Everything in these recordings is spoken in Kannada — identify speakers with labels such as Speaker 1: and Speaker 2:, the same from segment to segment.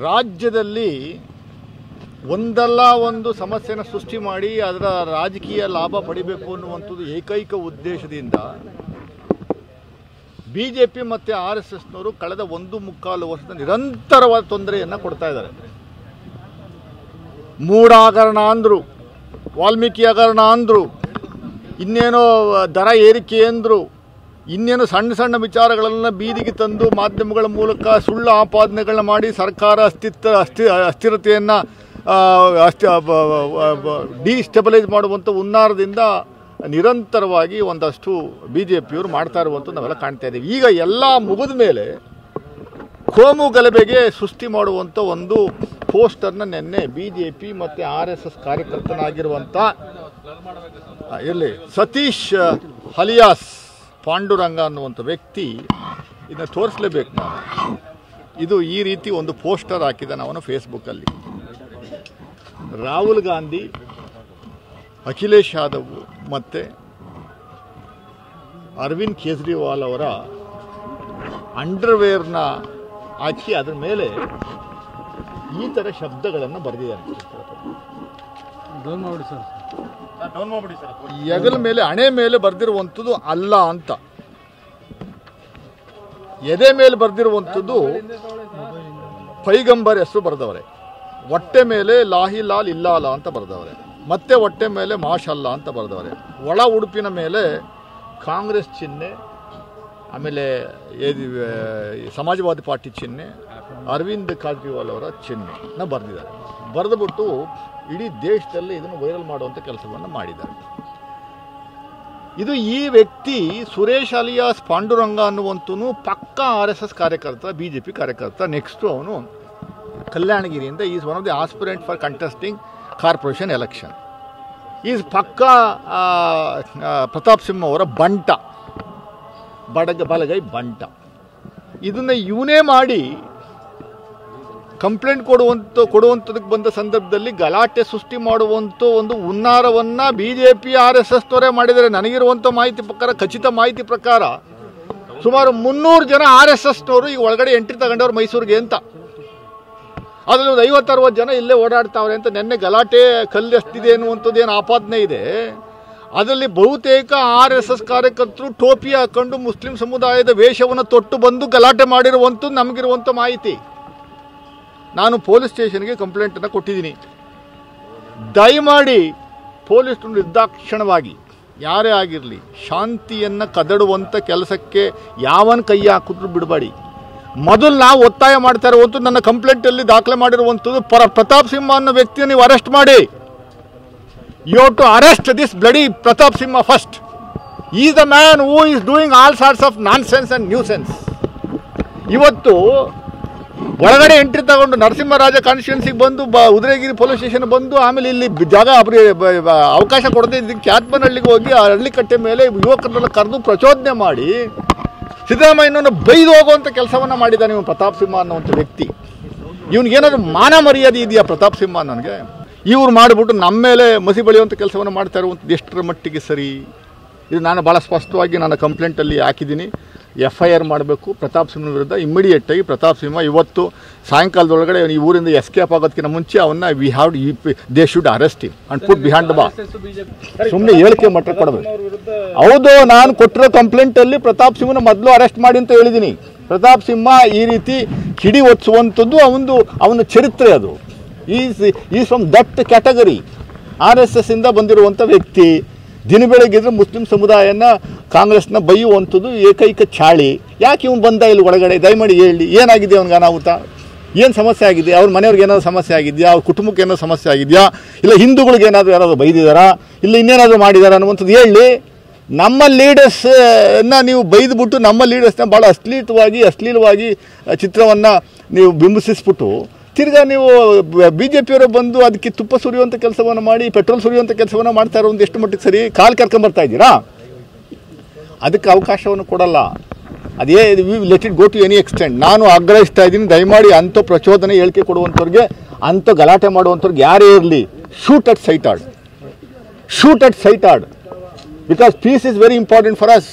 Speaker 1: ರಾಜ್ಯದಲ್ಲಿ ಒಂದಲ್ಲ ಒಂದು ಸಮಸ್ಯೆನ ಸೃಷ್ಟಿ ಮಾಡಿ ಅದರ ರಾಜಕೀಯ ಲಾಭ ಪಡಿಬೇಕು ಅನ್ನುವಂಥದ್ದು ಏಕೈಕ ಉದ್ದೇಶದಿಂದ ಬಿಜೆಪಿ ಮತ್ತು RSSನವರು ಕಳೆದ 1.25 ವರ್ಷದ ನಿರಂತರವಾದ ತೊಂದರೆಯನ್ನು ಕೊಡ್ತಾ ಇದ್ದಾರೆ. ಮೂಢ ಹಗರಣ ಅಂದರು, ವಾಲ್ಮೀಕಿ ಹಗರಣ ಅಂದರು, ಇನ್ನೇನೋ ದರ ಏರಿಕೆ ಅಂದರು, ಇನ್ನೇನು ಸಣ್ಣ ಸಣ್ಣ ವಿಚಾರಗಳನ್ನು ಬೀದಿಗೆ ತಂದು ಮಾಧ್ಯಮಗಳ ಮೂಲಕ ಸುಳ್ಳು ಆಪಾದನೆಗಳನ್ನ ಮಾಡಿ ಸರ್ಕಾರ ಅಸ್ಥಿರತೆಯನ್ನು ಡಿಸ್ಟೆಬಲೈಸ್ ಮಾಡುವಂಥ ಹುನ್ನಾರದಿಂದ ನಿರಂತರವಾಗಿ ಒಂದಷ್ಟು BJPಯವರು ಮಾಡ್ತಾ ಇರುವಂಥದ್ದು ನಾವೆಲ್ಲ ಕಾಣ್ತಾ ಇದ್ದೀವಿ. ಈಗ ಎಲ್ಲ ಮುಗಿದ ಮೇಲೆ ಕೋಮು ಗಲಭೆಗೆ ಸೃಷ್ಟಿ ಮಾಡುವಂಥ ಒಂದು ಪೋಸ್ಟರ್ನ ನಿನ್ನೆ BJP ಮತ್ತು RSS ಕಾರ್ಯಕರ್ತನಾಗಿರುವಂಥ ಸತೀಶ್ ಅಲಿಯಾಸ್ ಪಾಂಡುರಂಗ ಅನ್ನುವಂಥ ವ್ಯಕ್ತಿ ಇದನ್ನು ತೋರಿಸಲೇಬೇಕು. ನಾವು ಇದು ಈ ರೀತಿ ಒಂದು ಪೋಸ್ಟರ್ ಹಾಕಿದ್ದಾನೆ ಅವನು ಫೇಸ್ಬುಕ್ಕಲ್ಲಿ. ರಾಹುಲ್ ಗಾಂಧಿ, ಅಖಿಲೇಶ್ ಯಾದವ್ ಮತ್ತು ಅರವಿಂದ್ ಕೇಜ್ರಿವಾಲ್ ಅವರ ಅಂಡರ್ವೇರ್ನ ಹಾಕಿ ಅದರ ಮೇಲೆ ಈ ಥರ ಶಬ್ದಗಳನ್ನು ಬರೆದಿದ್ದಾನೆ. ಹೆಗಲ ಮೇಲೆ, ಹಣೆ ಮೇಲೆ ಬರೆದಿರುವಂಥದ್ದು ಅಲ್ಲ ಅಂತ, ಎದೆ ಮೇಲೆ ಬರೆದಿರುವಂಥದ್ದು ಪೈಗಂಬರ್ ಹೆಸರು ಬರೆದವರೆ, ಹೊಟ್ಟೆ ಮೇಲೆ ಲಾಹಿ ಲಾಲ್ ಇಲ್ಲಾಲ ಅಂತ ಬರೆದವರೆ, ಮತ್ತೆ ಹೊಟ್ಟೆ ಮೇಲೆ ಮಾಷಲ್ಲ ಅಂತ ಬರೆದವರೆ, ಒಳ ಉಡುಪಿನ ಮೇಲೆ ಕಾಂಗ್ರೆಸ್ ಚಿಹ್ನೆ, ಆಮೇಲೆ ಸಮಾಜವಾದಿ ಪಾರ್ಟಿ ಚಿಹ್ನೆ, ಅರವಿಂದ್ ಕೇಜ್ರಿವಾಲ್ ಅವರ ಚಿಹ್ನೆನ ಬರೆದಿದ್ದಾರೆ. ಬರೆದುಬಿಟ್ಟು ಇಡೀ ದೇಶದಲ್ಲಿ ಇದನ್ನು ವೈರಲ್ ಮಾಡುವಂಥ ಕೆಲಸವನ್ನು ಮಾಡಿದ್ದಾರೆ. ಇದು ಈ ವ್ಯಕ್ತಿ ಸುರೇಶ್ ಅಲಿಯಾಸ್ ಪಾಂಡುರಂಗ ಅನ್ನುವಂತನು ಪಕ್ಕಾ RSS ಕಾರ್ಯಕರ್ತ, BJP ಕಾರ್ಯಕರ್ತ. ನೆಕ್ಸ್ಟು ಅವನು ಕಲ್ಯಾಣಗಿರಿಯಿಂದ is one of the aspirant for contesting corporation election. Is ಪಕ್ಕಾ ಪ್ರತಾಪ್ ಸಿಂಹ ಅವರ ಬಂಟ, ಬಲಗೈ ಬಂಟ. ಇದನ್ನು ಇವನೇ ಮಾಡಿ ಕಂಪ್ಲೇಂಟ್ ಕೊಡುವಂಥದಕ್ಕೆ ಬಂದ ಸಂದರ್ಭದಲ್ಲಿ ಗಲಾಟೆ ಸೃಷ್ಟಿ ಮಾಡುವಂಥ ಒಂದು ಹುನ್ನಾರವನ್ನು BJP RSSನವರೇ ಮಾಡಿದ್ದಾರೆ. ನನಗಿರುವಂಥ ಮಾಹಿತಿ ಪ್ರಕಾರ, ಖಚಿತ ಮಾಹಿತಿ ಪ್ರಕಾರ ಸುಮಾರು 300 ಜನ RSSನವರು ಈಗ ಒಳಗಡೆ ಎಂಟ್ರಿ ತಗೊಂಡವ್ರು ಮೈಸೂರಿಗೆ ಅಂತ. ಅದರಲ್ಲಿ ಒಂದು 50-60 ಜನ ಇಲ್ಲೇ ಓಡಾಡ್ತಾವ್ರೆ ಅಂತ. ನೆನ್ನೆ ಗಲಾಟೆ ಕಲ್ಲು ಎಷ್ಟಿದೆ ಅನ್ನುವಂಥದ್ದು ಏನು ಆಪಾದನೆ ಇದೆ, ಅದರಲ್ಲಿ ಬಹುತೇಕ RSS ಕಾರ್ಯಕರ್ತರು ಟೋಪಿ ಹಾಕೊಂಡು ಮುಸ್ಲಿಂ ಸಮುದಾಯದ ವೇಷವನ್ನು ತೊಟ್ಟು ಬಂದು ಗಲಾಟೆ ಮಾಡಿರುವಂಥದ್ದು ನಮಗಿರುವಂಥ ಮಾಹಿತಿ. ನಾನು ಪೊಲೀಸ್ ಸ್ಟೇಷನ್ಗೆ ಕಂಪ್ಲೇಂಟನ್ನು ಕೊಟ್ಟಿದ್ದೀನಿ. ದಯಮಾಡಿ ಪೊಲೀಸರು ನಿರ್ದಾಕ್ಷಿಣ್ಯವಾಗಿ ಯಾರೇ ಆಗಿರಲಿ ಶಾಂತಿಯನ್ನು ಕದಡುವಂಥ ಕೆಲಸಕ್ಕೆ ಯಾವನ ಕೈ ಹಾಕಿದ್ರು ಬಿಡಬೇಡಿ. ಮೊದಲು ನಾವು ಒತ್ತಾಯ ಮಾಡ್ತಾ ಇರುವಂಥದ್ದು, ನನ್ನ ಕಂಪ್ಲೇಂಟಲ್ಲಿ ದಾಖಲೆ ಮಾಡಿರುವಂಥದ್ದು, ಪ್ರತಾಪ್ ಸಿಂಹ ಅನ್ನೋ ವ್ಯಕ್ತಿಯನ್ನು ನೀವು ಅರೆಸ್ಟ್ ಮಾಡಿ. You have to arrest this bloody Pratap Simha first. Is the man who is doing all sorts of nonsense and nuisance. ಇವತ್ತು ಒಳಗಡೆ ಎಂಟ್ರಿ ತಗೊಂಡು ನರಸಿಂಹರಾಜ ಕಾನ್ಸ್ಟಿಟ್ಯೂನ್ಸಿಗೆ ಬಂದು ಉದಯಗಿರಿ ಪೊಲೀಸ್ ಸ್ಟೇಷನ್ ಬಂದು ಆಮೇಲೆ ಇಲ್ಲಿ ಜಾಗ ಅವಕಾಶ ಕೊಡದೆ ಇದಕ್ಕೆ ಕ್ಯಾತ್ಮನಹಳ್ಳಿಗೆ ಹೋಗಿ ಆ ಹಳ್ಳಿಕಟ್ಟೆ ಮೇಲೆ ಯುವಕರನ್ನೆಲ್ಲ ಕರೆದು ಪ್ರಚೋದನೆ ಮಾಡಿ ಸಿದ್ದರಾಮಯ್ಯನನ್ನು ಬೈದು ಹೋಗುವಂಥ ಕೆಲಸವನ್ನು ಮಾಡಿದ್ದಾನೆ ಇವನು ಪ್ರತಾಪ್ ಸಿಂಹ ಅನ್ನುವಂಥ ವ್ಯಕ್ತಿ. ಇವನಿಗೇನಾದ್ರು ಮಾನ ಮರ್ಯಾದೆ ಇದೆಯಾ ಪ್ರತಾಪ್ ಸಿಂಹ? ನನಗೆ ಇವ್ರು ಮಾಡಿಬಿಟ್ಟು ನಮ್ಮ ಮೇಲೆ ಮಸಿ ಬಳಿಯುವಂಥ ಕೆಲಸವನ್ನು ಮಾಡ್ತಾ ಇರುವಂಥದ್ದು ಎಷ್ಟರ ಮಟ್ಟಿಗೆ ಸರಿ? ಇದು ನಾನು ಭಾಳ ಸ್ಪಷ್ಟವಾಗಿ ನನ್ನ ಕಂಪ್ಲೇಂಟಲ್ಲಿ ಹಾಕಿದ್ದೀನಿ. FIR ಮಾಡಬೇಕು ಪ್ರತಾಪ್ ಸಿಂಹನ ವಿರುದ್ಧ. ಇಮ್ಮಿಡಿಯೇಟಾಗಿ ಪ್ರತಾಪ್ ಸಿಂಹ ಇವತ್ತು ಸಾಯಂಕಾಲದೊಳಗಡೆ ಈ ಊರಿಂದ ಎಸ್ಕೇಪ್ ಆಗೋದಕ್ಕಿಂತ ಮುಂಚೆ ಅವನ್ನ they should arrest him and put behind the bar. ಸುಮ್ಮನೆ ಹೇಳಿಕೆ ಮಟ್ಟ ಕೊಡಬೇಕು. ಹೌದು, ನಾನು ಕೊಟ್ಟಿರೋ ಕಂಪ್ಲೇಂಟಲ್ಲಿ ಪ್ರತಾಪ್ ಸಿಂಹನ ಮೊದಲು ಅರೆಸ್ಟ್ ಮಾಡಿ ಅಂತ ಹೇಳಿದ್ದೀನಿ. ಪ್ರತಾಪ್ ಸಿಂಹ ಈ ರೀತಿ ಕಿಡಿ ಒತ್ಸುವಂಥದ್ದು ಅವನ ಚರಿತ್ರೆ. ಅದು is from that category. RSS ಇಂದ ಬಂದಿರುವಂಥ ವ್ಯಕ್ತಿ. ದಿನ ಬೆಳಗ್ಗಿದ್ರೆ ಮುಸ್ಲಿಂ ಸಮುದಾಯನ ಕಾಂಗ್ರೆಸ್ನ ಬೈಯುವಂಥದ್ದು ಏಕೈಕ ಚಾಳಿ. ಯಾಕೆ ಇವನು ಬಂದ ಇಲ್ಲಿ ಒಳಗಡೆ? ದಯಮಾಡಿ ಹೇಳಿ, ಏನಾಗಿದೆ ಅವನಿಗೆ ಅನಾಹುತ? ಏನು ಸಮಸ್ಯೆ ಆಗಿದೆ? ಅವ್ರ ಮನೆಯವ್ರಿಗೆ ಏನಾದರೂ ಸಮಸ್ಯೆ ಆಗಿದೆಯಾ? ಅವ್ರ ಕುಟುಂಬಕ್ಕೆ ಏನೋ ಸಮಸ್ಯೆ ಆಗಿದೆಯಾ? ಇಲ್ಲ ಹಿಂದೂಗಳಿಗೆ ಏನಾದರೂ ಯಾರಾದರೂ ಬೈದಿದ್ದಾರಾ? ಇಲ್ಲ ಇನ್ನೇನಾದರೂ ಮಾಡಿದಾರಾ ಅನ್ನುವಂಥದ್ದು ಹೇಳಿ. ನಮ್ಮ ಲೀಡರ್ಸ್ನ ನೀವು ಬೈದ್ಬಿಟ್ಟು ನಮ್ಮ ಲೀಡರ್ಸ್ನ ಭಾಳ ಅಶ್ಲೀಲವಾಗಿ ಚಿತ್ರವನ್ನು ನೀವು ಬಿಂಬಿಸಿಸ್ಬಿಟ್ಟು ತಿರ್ಗಾ ನೀವು BJPಯವರು ಬಂದು ಅದಕ್ಕೆ ತುಪ್ಪ ಸುರಿಯುವಂಥ ಕೆಲಸವನ್ನು ಮಾಡಿ, ಪೆಟ್ರೋಲ್ ಸುರಿಯುವಂಥ ಕೆಲಸವನ್ನು ಮಾಡ್ತಾ ಇರೋ ಒಂದು ಎಷ್ಟು ಮಟ್ಟಿಗೆ ಸರಿ? ಕಾಲು ಕರ್ಕೊಂಬರ್ತಾ ಇದ್ದೀರಾ? ಅದಕ್ಕೆ ಅವಕಾಶವನ್ನು ಕೊಡಲ್ಲ. ಅದೇ let it go to any extent. ನಾನು ಆಗ್ರಹಿಸ್ತಾ ಇದ್ದೀನಿ, ದಯಮಾಡಿ ಅಂಥ ಪ್ರಚೋದನೆ ಹೇಳಿಕೆ ಕೊಡುವಂಥವ್ರಿಗೆ, ಅಂಥ ಗಲಾಟೆ ಮಾಡುವಂಥವ್ರಿಗೆ ಯಾರೇ ಇರಲಿ, shoot at sight order. Because peace is very important for us.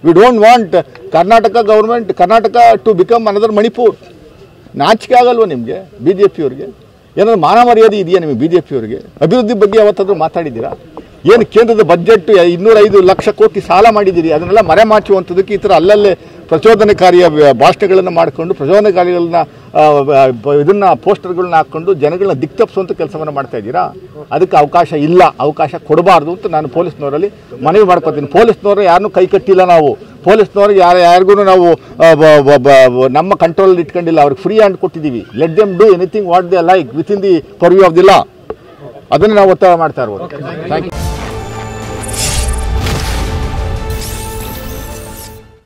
Speaker 1: We don't want Karnataka to become another Manipur. ನಾಚಿಕೆ ಆಗಲ್ವ ನಿಮಗೆ ಬಿ ಜೆ ಪಿಯವ್ರಿಗೆ? ಏನಾದ್ರು ಮಾನ ಮರ್ಯಾದೆ ಇದೆಯಾ ನಿಮಗೆ ಬಿ ಜೆ ಪಿಯವ್ರಿಗೆ? ಅಭಿವೃದ್ಧಿ ಬಗ್ಗೆ ಯಾವತ್ತಾದ್ರೂ ಮಾತಾಡಿದ್ದೀರಾ? ಏನು ಕೇಂದ್ರದ ಬಜೆಟ್ 205 ಲಕ್ಷ ಕೋಟಿ ಸಾಲ ಮಾಡಿದ್ದೀರಿ, ಅದನ್ನೆಲ್ಲ ಮರೆಮಾಚುವಂಥದ್ದಕ್ಕೆ ಈ ಥರ ಅಲ್ಲಲ್ಲೇ ಪ್ರಚೋದನಕಾರಿಯ ಭಾಷಣಗಳನ್ನು ಮಾಡಿಕೊಂಡು ಪ್ರಚೋದನಕಾರಿಗಳನ್ನ ಇದನ್ನು ಪೋಸ್ಟರ್ಗಳನ್ನ ಹಾಕ್ಕೊಂಡು ಜನಗಳನ್ನ ದಿಕ್ತಪ್ಪಿಸುವಂಥ ಕೆಲಸವನ್ನು ಮಾಡ್ತಾ ಇದ್ದೀರಾ. ಅದಕ್ಕೆ ಅವಕಾಶ ಇಲ್ಲ, ಅವಕಾಶ ಕೊಡಬಾರ್ದು ಅಂತ ನಾನು ಪೊಲೀಸ್ನವರಲ್ಲಿ ಮನವಿ ಮಾಡ್ಕೊತೀನಿ. ಪೊಲೀಸ್ನವರು ಯಾರನ್ನೂ ಕೈ ಕಟ್ಟಿಲ್ಲ ನಾವು. ಪೊಲೀಸ್ನವ್ರಿಗೆ ಯಾರಿಗೂ ನಾವು ನಮ್ಮ ಕಂಟ್ರೋಲಲ್ಲಿ ಇಟ್ಕೊಂಡಿಲ್ಲ. ಅವ್ರಿಗೆ ಫ್ರೀ ಹ್ಯಾಂಡ್ ಕೊಟ್ಟಿದ್ದೀವಿ. Let them do anything what they like within the purview of the law. ಅದನ್ನು ನಾವು ಒತ್ತಾಯ ಮಾಡ್ತಾ ಇರ್ಬೋದು. Thank you.